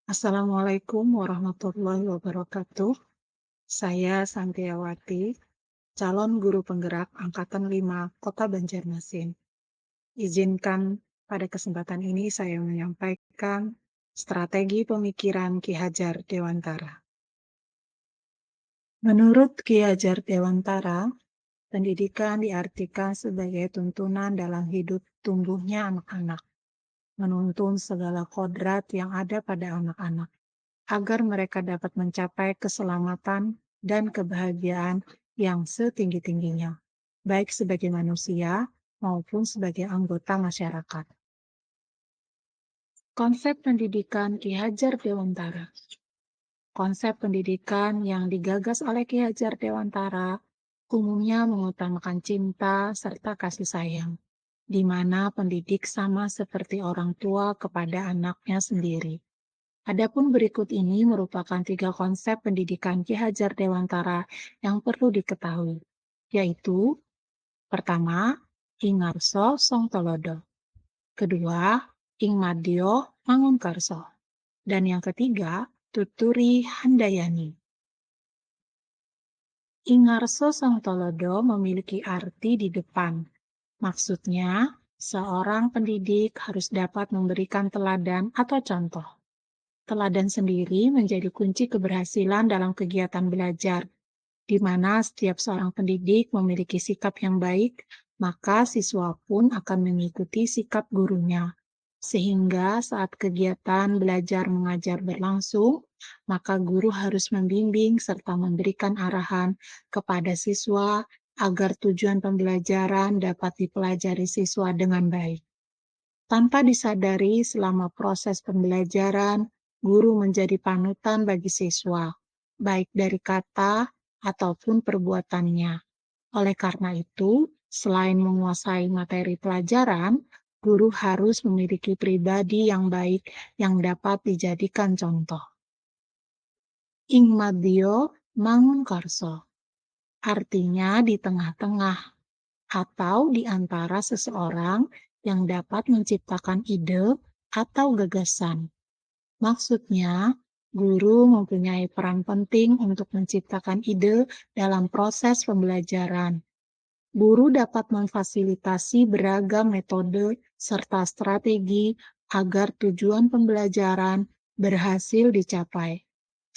Assalamualaikum warahmatullahi wabarakatuh. Saya Santiawati, calon guru penggerak Angkatan 5 Kota Banjarmasin. Izinkan pada kesempatan ini saya menyampaikan strategi pemikiran Ki Hajar Dewantara. Menurut Ki Hajar Dewantara, pendidikan diartikan sebagai tuntunan dalam hidup tumbuhnya anak-anak, menuntun segala kodrat yang ada pada anak-anak, agar mereka dapat mencapai keselamatan dan kebahagiaan yang setinggi-tingginya, baik sebagai manusia maupun sebagai anggota masyarakat. Konsep pendidikan Ki Hajar Dewantara. Konsep pendidikan yang digagas oleh Ki Hajar Dewantara umumnya mengutamakan cinta serta kasih sayang, di mana pendidik sama seperti orang tua kepada anaknya sendiri. Adapun berikut ini merupakan 3 konsep pendidikan Ki Hajar Dewantara yang perlu diketahui, yaitu pertama, Ingarso Songtolodo, kedua, Ingmadyo Mangunkarso, dan yang ketiga, Tuturi Handayani. Ingarso Songtolodo memiliki arti di depan. Maksudnya, seorang pendidik harus dapat memberikan teladan atau contoh. Teladan sendiri menjadi kunci keberhasilan dalam kegiatan belajar, di mana setiap seorang pendidik memiliki sikap yang baik, maka siswa pun akan mengikuti sikap gurunya. Sehingga saat kegiatan belajar mengajar berlangsung, maka guru harus membimbing serta memberikan arahan kepada siswa agar tujuan pembelajaran dapat dipelajari siswa dengan baik. Tanpa disadari, selama proses pembelajaran, guru menjadi panutan bagi siswa, baik dari kata ataupun perbuatannya. Oleh karena itu, selain menguasai materi pelajaran, guru harus memiliki pribadi yang baik yang dapat dijadikan contoh. Ingmadyo Mangunkarso, artinya di tengah-tengah atau di antara seseorang yang dapat menciptakan ide atau gagasan. Maksudnya, guru mempunyai peran penting untuk menciptakan ide dalam proses pembelajaran. Guru dapat memfasilitasi beragam metode serta strategi agar tujuan pembelajaran berhasil dicapai.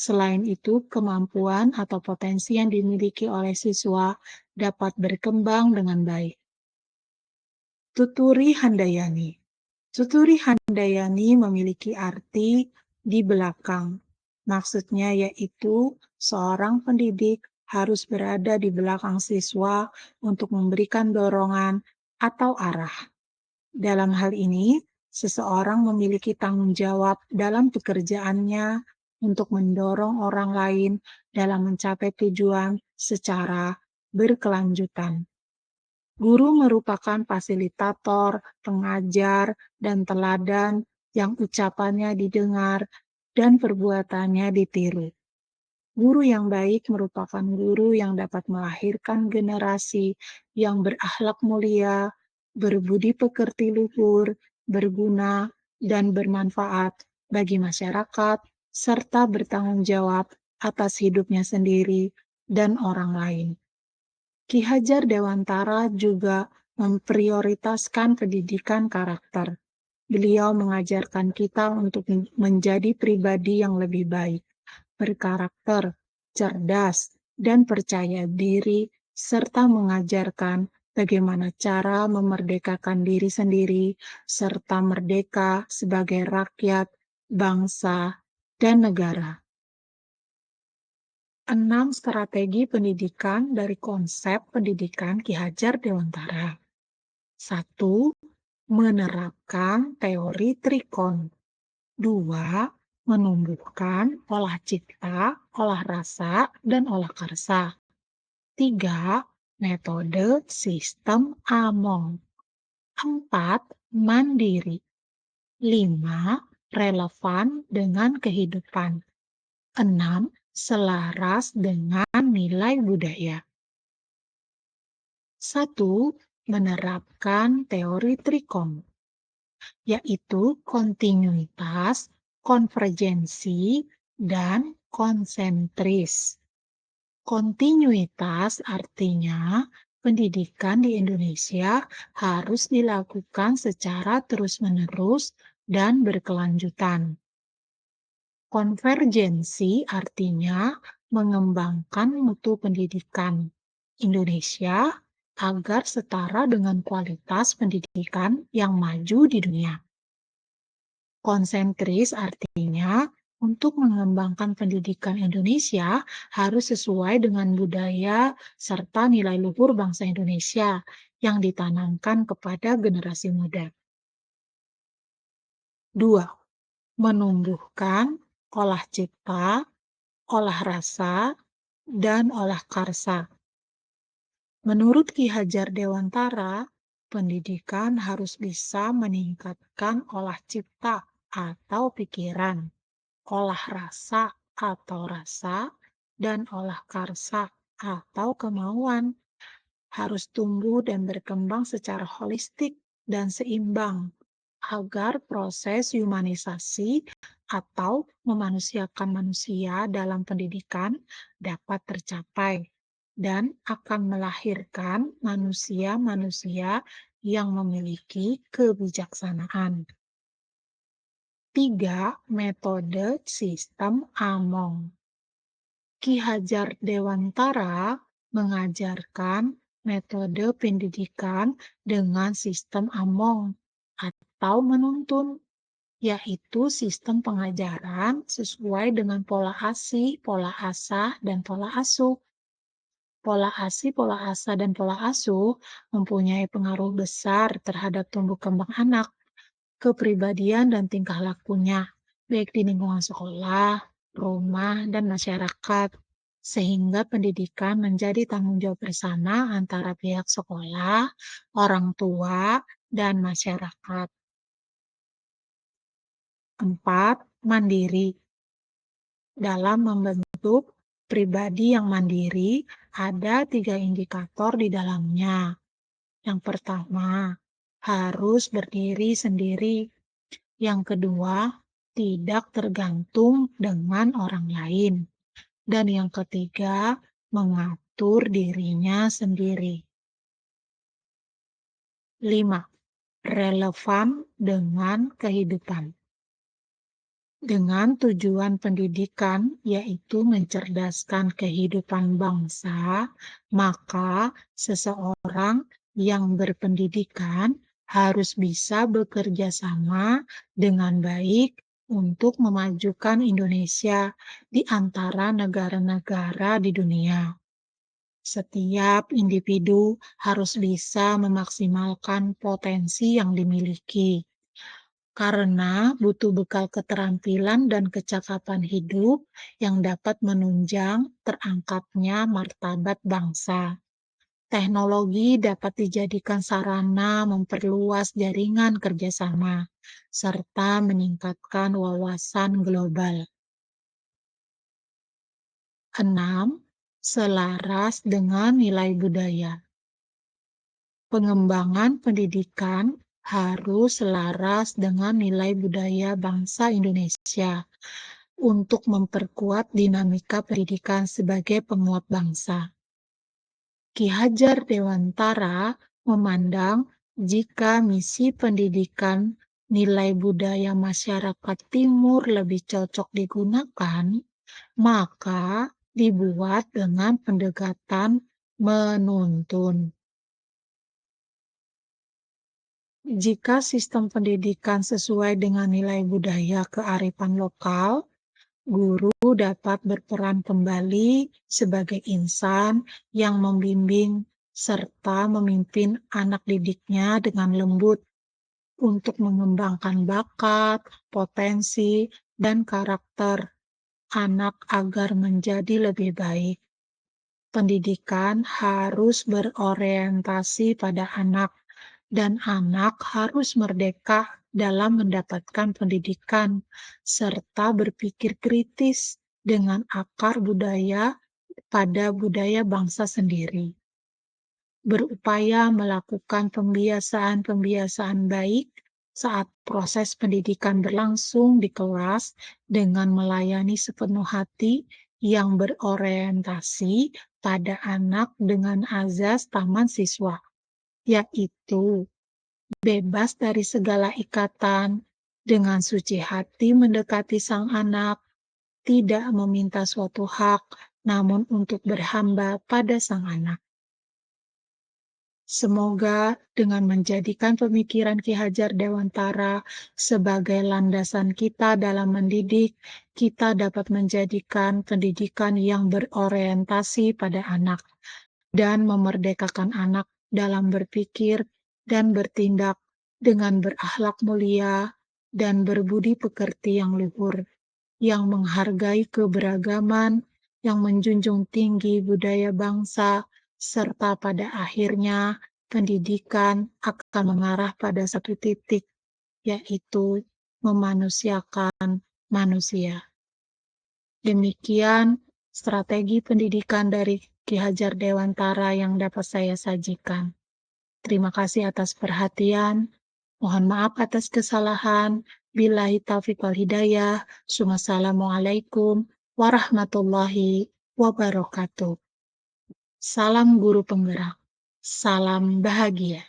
Selain itu, kemampuan atau potensi yang dimiliki oleh siswa dapat berkembang dengan baik. Tuturi Handayani. Tuturi Handayani memiliki arti di belakang. Maksudnya yaitu seorang pendidik harus berada di belakang siswa untuk memberikan dorongan atau arah. Dalam hal ini, seseorang memiliki tanggung jawab dalam pekerjaannya untuk mendorong orang lain dalam mencapai tujuan secara berkelanjutan. Guru merupakan fasilitator, pengajar, dan teladan yang ucapannya didengar dan perbuatannya ditiru. Guru yang baik merupakan guru yang dapat melahirkan generasi yang berakhlak mulia, berbudi pekerti luhur, berguna, dan bermanfaat bagi masyarakat, serta bertanggung jawab atas hidupnya sendiri dan orang lain. Ki Hajar Dewantara juga memprioritaskan pendidikan karakter. Beliau mengajarkan kita untuk menjadi pribadi yang lebih baik, berkarakter, cerdas, dan percaya diri, serta mengajarkan bagaimana cara memerdekakan diri sendiri, serta merdeka sebagai rakyat, bangsa, dan negara. 6 strategi pendidikan dari konsep pendidikan Ki Hajar Dewantara. 1. Menerapkan teori trikon. 2. Menumbuhkan olah cipta, olah rasa, dan olah karsa. 3. Metode sistem Among. 4. Mandiri. 5. Relevan dengan kehidupan. 6. Selaras dengan nilai budaya. 1. Menerapkan teori trikon, yaitu kontinuitas, konvergensi, dan konsentris. Kontinuitas artinya pendidikan di Indonesia harus dilakukan secara terus-menerus dan berkelanjutan. Konvergensi artinya mengembangkan mutu pendidikan Indonesia agar setara dengan kualitas pendidikan yang maju di dunia. Konsentris artinya untuk mengembangkan pendidikan Indonesia harus sesuai dengan budaya serta nilai luhur bangsa Indonesia yang ditanamkan kepada generasi muda. 2. Menumbuhkan olah cipta, olah rasa, dan olah karsa. Menurut Ki Hajar Dewantara, pendidikan harus bisa meningkatkan olah cipta atau pikiran, olah rasa atau rasa, dan olah karsa atau kemauan. Harus tumbuh dan berkembang secara holistik dan seimbang agar proses humanisasi atau memanusiakan manusia dalam pendidikan dapat tercapai dan akan melahirkan manusia-manusia yang memiliki kebijaksanaan. 3. Metode sistem Among. Ki Hajar Dewantara mengajarkan metode pendidikan dengan sistem Among atau menuntun, yaitu sistem pengajaran sesuai dengan pola ASI, pola asah, dan pola asuh. Pola ASI, pola asah, dan pola asuh mempunyai pengaruh besar terhadap tumbuh kembang anak, kepribadian, dan tingkah lakunya, baik di lingkungan sekolah, rumah, dan masyarakat, sehingga pendidikan menjadi tanggung jawab bersama antara pihak sekolah, orang tua, dan masyarakat. 4. Mandiri. Dalam membentuk pribadi yang mandiri, ada 3 indikator di dalamnya. Yang pertama, harus berdiri sendiri. Yang kedua, tidak tergantung dengan orang lain. Dan yang ketiga, mengatur dirinya sendiri. 5. Relevan dengan kehidupan. Dengan tujuan pendidikan, yaitu mencerdaskan kehidupan bangsa, maka seseorang yang berpendidikan harus bisa bekerja sama dengan baik untuk memajukan Indonesia di antara negara-negara di dunia. Setiap individu harus bisa memaksimalkan potensi yang dimiliki, karena butuh bekal keterampilan dan kecakapan hidup yang dapat menunjang terangkatnya martabat bangsa. Teknologi dapat dijadikan sarana memperluas jaringan kerjasama, serta meningkatkan wawasan global. 6. Selaras dengan nilai budaya. Pengembangan pendidikan harus selaras dengan nilai budaya bangsa Indonesia untuk memperkuat dinamika pendidikan sebagai penguat bangsa. Ki Hajar Dewantara memandang jika misi pendidikan nilai budaya masyarakat Timur lebih cocok digunakan, maka dibuat dengan pendekatan menuntun. Jika sistem pendidikan sesuai dengan nilai budaya kearifan lokal, guru dapat berperan kembali sebagai insan yang membimbing serta memimpin anak didiknya dengan lembut untuk mengembangkan bakat, potensi, dan karakter anak agar menjadi lebih baik. Pendidikan harus berorientasi pada anak, dan anak harus merdeka dalam mendapatkan pendidikan, serta berpikir kritis dengan akar budaya pada budaya bangsa sendiri. Berupaya melakukan pembiasaan-pembiasaan baik Saat proses pendidikan berlangsung di kelas dengan melayani sepenuh hati yang berorientasi pada anak dengan azas taman siswa, yaitu bebas dari segala ikatan, dengan suci hati mendekati sang anak, tidak meminta suatu hak, namun untuk berhamba pada sang anak. Semoga dengan menjadikan pemikiran Ki Hajar Dewantara sebagai landasan kita dalam mendidik, kita dapat menjadikan pendidikan yang berorientasi pada anak dan memerdekakan anak dalam berpikir dan bertindak dengan berakhlak mulia dan berbudi pekerti yang luhur, yang menghargai keberagaman, yang menjunjung tinggi budaya bangsa, serta pada akhirnya pendidikan akan mengarah pada satu titik, yaitu memanusiakan manusia. Demikian strategi pendidikan dari Ki Hajar Dewantara yang dapat saya sajikan. Terima kasih atas perhatian. Mohon maaf atas kesalahan. Billahi taufiq wal hidayah. Wassalamualaikum warahmatullahi wabarakatuh. Salam guru penggerak. Salam bahagia.